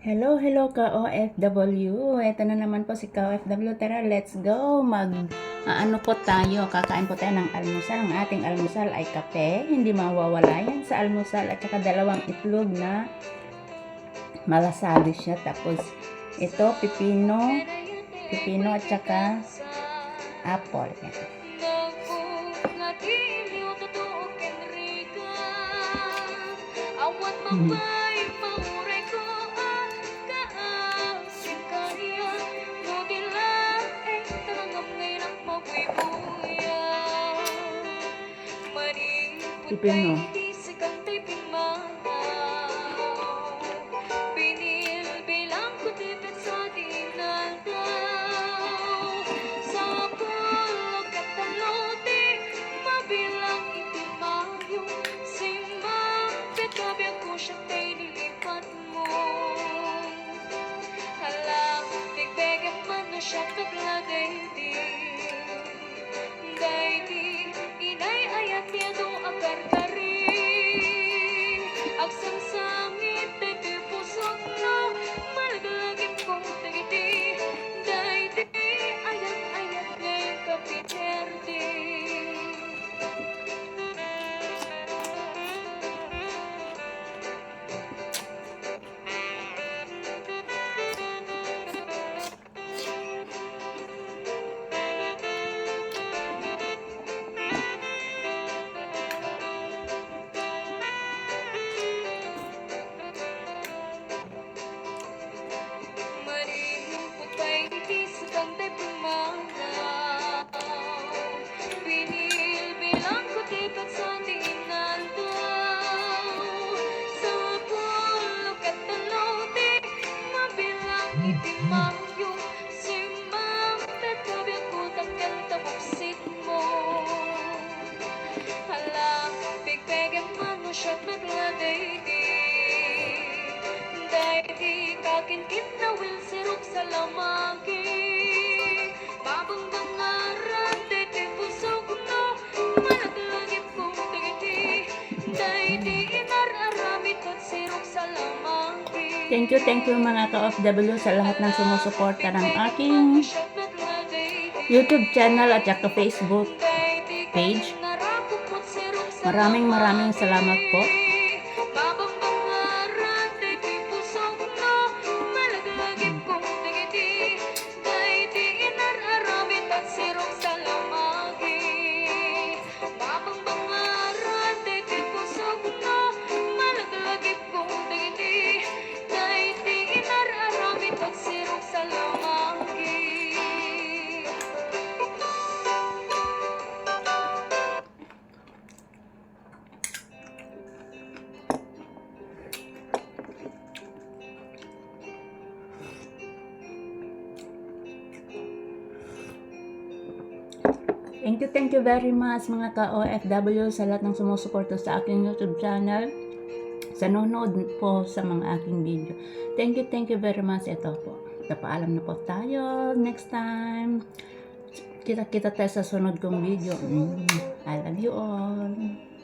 Hello, hello ka-OFW. Ito na naman po si ka-OFW. Tara, let's go. Ano po tayo? Kakain po tayo ng almusal. Ang ating almusal ay kape. Hindi mawawala yan sa almusal. At saka dalawang itlog na malasado siya. Tapos ito, pipino at saka apple. Yan. Pipino. Thank you mga ka-OFW sa lahat ng sumusuporta ng aking YouTube channel at saka Facebook page. Maraming salamat po. Thank you very much mga ka-OFW sa lahat ng sumusuporta sa aking YouTube channel. Sa nanonood po sa mga aking video. Thank you very much. Ito po. Napaalam na po tayo. Next time. Kita tayo sa sunod kong video. I love you all.